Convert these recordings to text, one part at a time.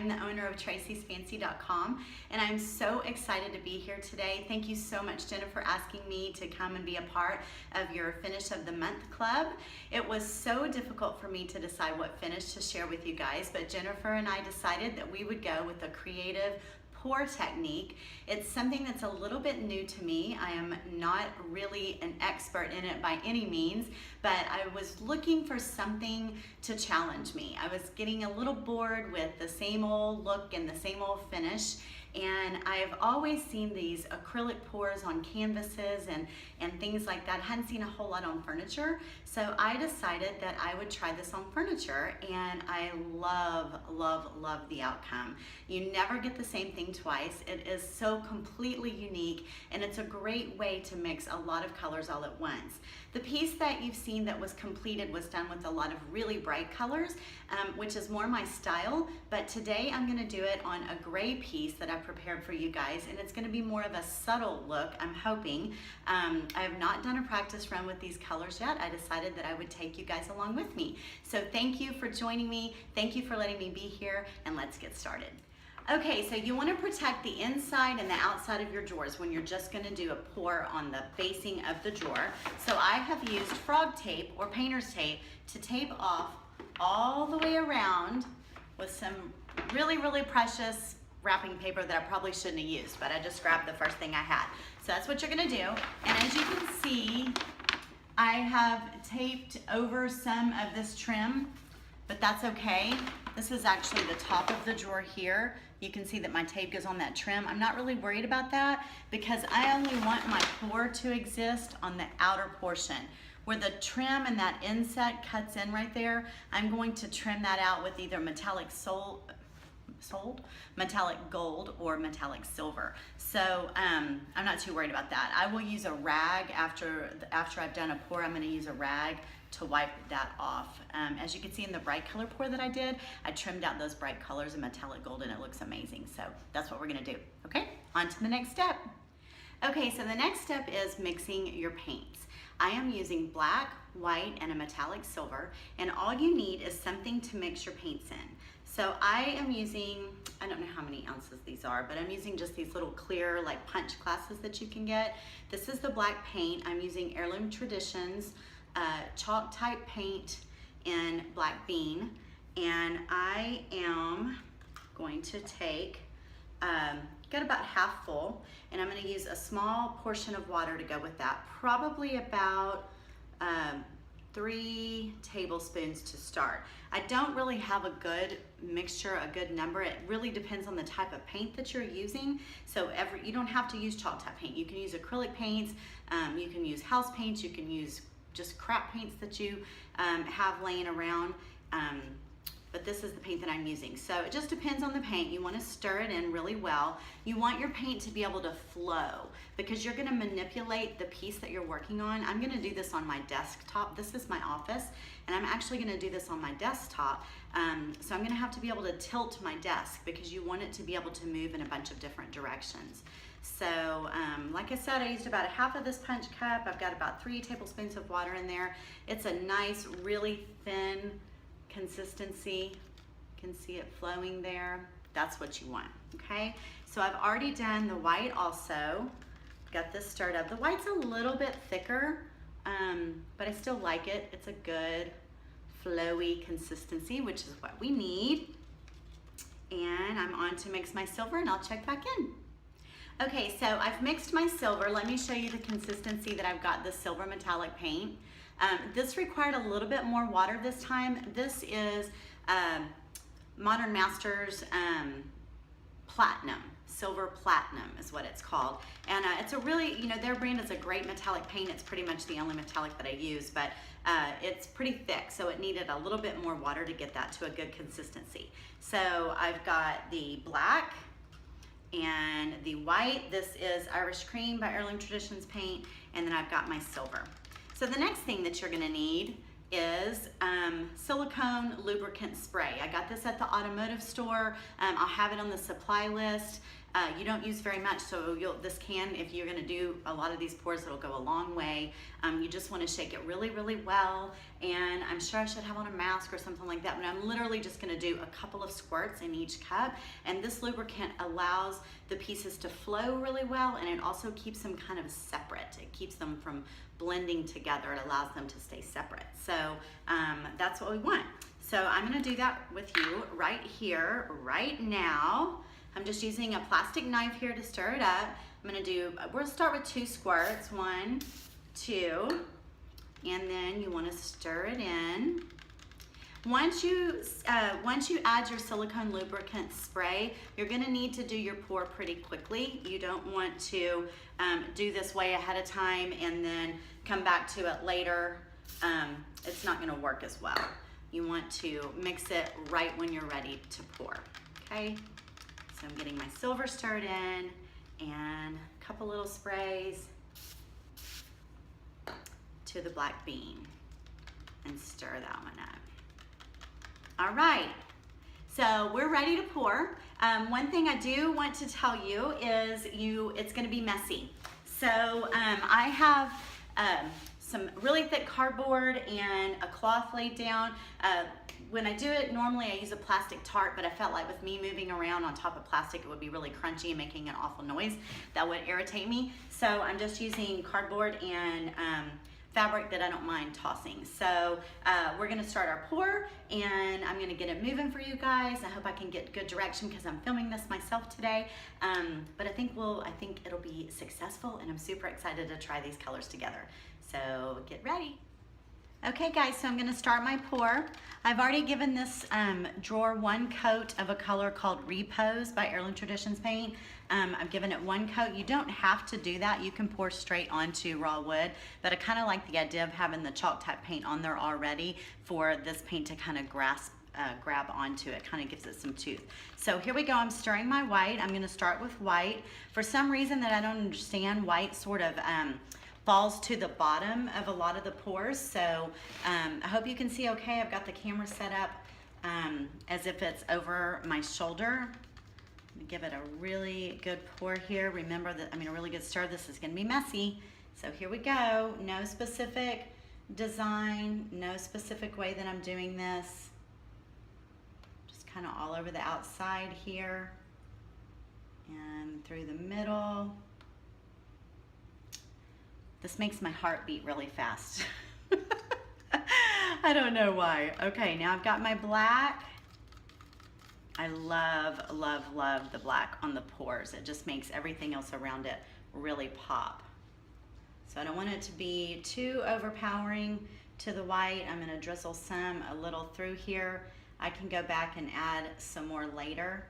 I'm the owner of Tracey'sFancy.com, and I'm so excited to be here today. Thank you so much, Jenna, for asking me to come and be a part of your Finish of the Month Club. It was so difficult for me to decide what finish to share with you guys, but Jennifer and I decided that we would go with a creative pour technique. It's something that's a little bit new to me. I am not really an expert in it by any means, but I was looking for something to challenge me. I was getting a little bored with the same old look and the same old finish, and I've always seen these acrylic pours on canvases and things like that. I hadn't seen a whole lot on furniture, so I decided that I would try this on furniture, and I love, love, love the outcome. You never get the same thing twice. It is so completely unique, and it's a great way to mix a lot of colors all at once. The piece that you've seen that was completed was done with a lot of really bright colors, which is more my style, but today I'm gonna do it on a gray piece that I've prepared for you guys, and it's gonna be more of a subtle look, I'm hoping. I have not done a practice run with these colors yet. I decided that I would take you guys along with me. So thank you for joining me. Thank you for letting me be here, and let's get started. Okay, so you want to protect the inside and the outside of your drawers when you're just going to do a pour on the facing of the drawer. So I have used frog tape or painter's tape to tape off all the way around with some really, really precious wrapping paper that I probably shouldn't have used, but I just grabbed the first thing I had. So that's what you're going to do. And as you can see, I have taped over some of this trim, but that's okay. This is actually the top of the drawer here. You can see that my tape goes on that trim. I'm not really worried about that because I only want my pour to exist on the outer portion. Where the trim and that inset cuts in right there, I'm going to trim that out with either metallic metallic gold or metallic silver. So I'm not too worried about that. I will use a rag after I've done a pour. I'm going to use a rag to wipe that off. As you can see in the bright color pour that I did, I trimmed out those bright colors in metallic gold, and it looks amazing. So that's what we're going to do. Okay, on to the next step. Okay, so the next step is mixing your paints. I am using black, white, and a metallic silver, and all you need is something to mix your paints in. So I am using, I don't know how many ounces these are, but I'm using just these little clear like punch glasses that you can get. This is the black paint. I'm using Heirloom Traditions chalk type paint in black bean, and I am going to take, got about half full, and I'm going to use a small portion of water to go with that, probably about 3 tablespoons to start. I don't really have a good mixture, a good number. It really depends on the type of paint that you're using. So you don't have to use chalk type paint. You can use acrylic paints, you can use house paints, you can use just crap paints that you have laying around. But this is the paint that I'm using. So it just depends on the paint. You want to stir it in really well. You want your paint to be able to flow because you're going to manipulate the piece that you're working on. I'm going to do this on my desktop. This is my office, and I'm actually going to do this on my desktop. So I'm going to have to be able to tilt my desk because you want it to be able to move in a bunch of different directions. So like I said, I used about a half of this punch cup. I've got about 3 tablespoons of water in there. It's a nice, really thin consistency. You can see it flowing there. That's what you want, okay? So I've already done the white also. Got this stirred up. The white's a little bit thicker, but I still like it. It's a good flowy consistency, which is what we need. And I'm on to mix my silver, and I'll check back in. Okay, so I've mixed my silver. Let me show you the consistency that I've got this silver metallic paint. This required a little bit more water this time. This is Modern Masters Platinum, Silver Platinum is what it's called. And it's a really, their brand is a great metallic paint. It's pretty much the only metallic that I use, but it's pretty thick, so it needed a little bit more water to get that to a good consistency. So I've got the black and the white. This is Irish Cream by Heirloom Traditions paint, and then I've got my silver. So the next thing that you're gonna need is silicone lubricant spray. I got this at the automotive store. I'll have it on the supply list. you don't use very much, so this can, if you're gonna do a lot of these pours, it'll go a long way. You just wanna shake it really, really well, and I'm sure I should have on a mask or something like that, but I'm literally just gonna do a couple of squirts in each cup, and this lubricant allows the pieces to flow really well, and it also keeps them kind of separate. It keeps them from blending together. It allows them to stay separate. So that's what we want. So I'm gonna do that with you right here, right now. I'm just using a plastic knife here to stir it up. We'll start with 2 squirts, 1, 2, and then you wanna stir it in. Once you add your silicone lubricant spray, you're gonna need to do your pour pretty quickly. You don't want to do this way ahead of time and then come back to it later. It's not gonna work as well. You want to mix it right when you're ready to pour, okay? So I'm getting my silver stirred in and a couple little sprays to the black bean and stir that one up. All right, so we're ready to pour. One thing I do want to tell you is it's gonna be messy. So I have some really thick cardboard and a cloth laid down. When I do it, normally I use a plastic tarp, but I felt like with me moving around on top of plastic, it would be really crunchy and making an awful noise. That would irritate me. So I'm just using cardboard and fabric that I don't mind tossing. So we're gonna start our pour, and I'm gonna get it moving for you guys. I hope I can get good direction because I'm filming this myself today. But I think it'll be successful, and I'm super excited to try these colors together. So get ready. Okay guys, so I'm gonna start my pour. I've already given this drawer 1 coat of a color called Repose by Heirloom Traditions paint. I've given it 1 coat. You don't have to do that. You can pour straight onto raw wood, but I kind of like the idea of having the chalk type paint on there already for this paint to kind of grab onto it, kind of gives it some tooth. So here we go, I'm stirring my white. I'm gonna start with white. For some reason that I don't understand, white sort of falls to the bottom of a lot of the pours. So I hope you can see okay. I've got the camera set up as if it's over my shoulder. I'm gonna give it a really good pour here. Remember that, a really good stir. This is gonna be messy. So here we go. No specific design, no specific way that I'm doing this. Just kind of all over the outside here and through the middle. This makes my heart beat really fast. I don't know why. Okay, now I've got my black. I love, love, love the black on the pours. It just makes everything else around it really pop. So I don't want it to be too overpowering to the white. I'm gonna drizzle a little through here. I can go back and add some more later.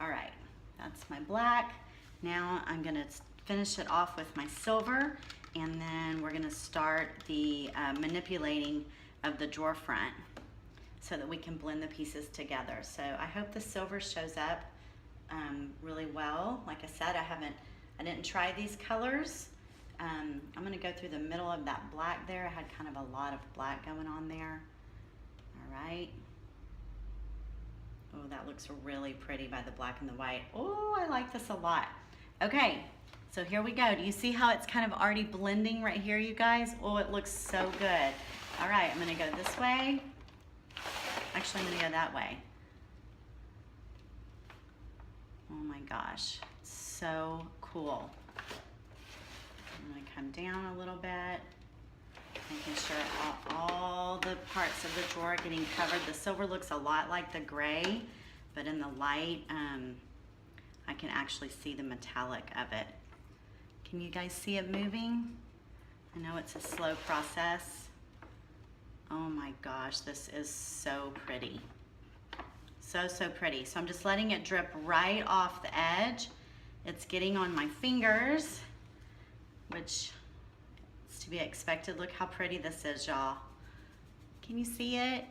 All right, that's my black. Now I'm gonna finish it off with my silver, and then we're gonna start the manipulating of the drawer front so that we can blend the pieces together. So I hope the silver shows up really well. Like I said, I didn't try these colors. I'm gonna go through the middle of that black there. I had kind of a lot of black going on there. All right. Oh, that looks really pretty by the black and the white. Oh, I like this a lot. Okay. So here we go. Do you see how it's kind of already blending right here, you guys? Oh, it looks so good. All right, I'm gonna go this way. Actually, I'm gonna go that way. Oh my gosh, so cool. I'm gonna come down a little bit, making sure all the parts of the drawer are getting covered. The silver looks a lot like the gray, but in the light, I can actually see the metallic of it. Can you guys see it moving? I know it's a slow process. Oh my gosh, this is so pretty. So, so pretty. So I'm just letting it drip right off the edge. It's getting on my fingers, which is to be expected. Look how pretty this is, y'all. Can you see it?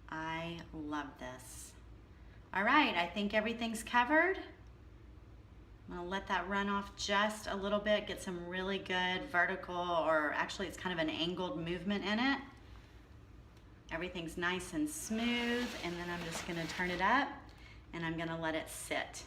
I love this. All right, I think everything's covered. I'm gonna let that run off just a little bit, get some really good vertical, or actually it's kind of an angled movement in it. Everything's nice and smooth, and then I'm just gonna turn it up and I'm gonna let it sit.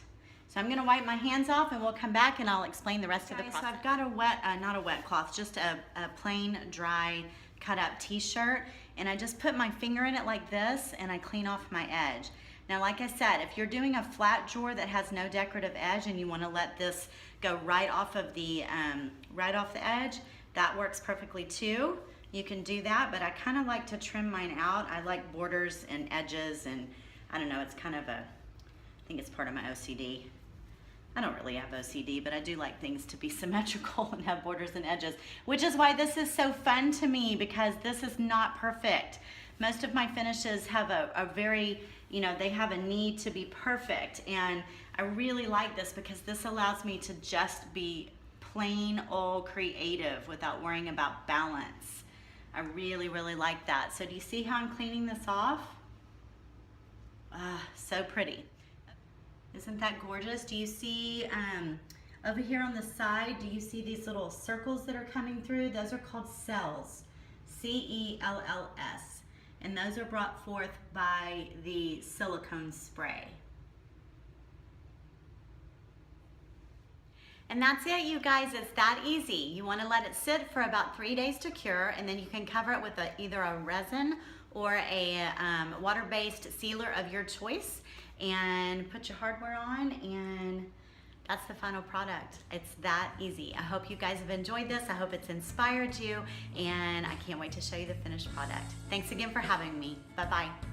So I'm gonna wipe my hands off and we'll come back and I'll explain the rest of the process. So I've got a wet, not a wet cloth, just a plain, dry, cut up t-shirt, and I just put my finger in it like this and I clean off my edge. Now, like I said, if you're doing a flat drawer that has no decorative edge and you wanna let this go right off of the, right off the edge, that works perfectly too. You can do that, but I kind of like to trim mine out. I like borders and edges, and I don't know, it's kind of I think it's part of my OCD. I don't really have OCD, but I do like things to be symmetrical and have borders and edges, which is why this is so fun to me, because this is not perfect. Most of my finishes have a very, you know, they have a need to be perfect, and I really like this because this allows me to just be plain old creative without worrying about balance. I really, really like that. So do you see how I'm cleaning this off? So pretty. Isn't that gorgeous? Do you see over here on the side, do you see these little circles that are coming through? Those are called cells, C-E-L-L-S. And those are brought forth by the silicone spray. And that's it, you guys. It's that easy. You want to let it sit for about 3 days to cure, and then you can cover it with either a resin or a water-based sealer of your choice, and put your hardware on, and that's the final product. It's that easy. I hope you guys have enjoyed this. I hope it's inspired you, and I can't wait to show you the finished product. Thanks again for having me. Bye-bye.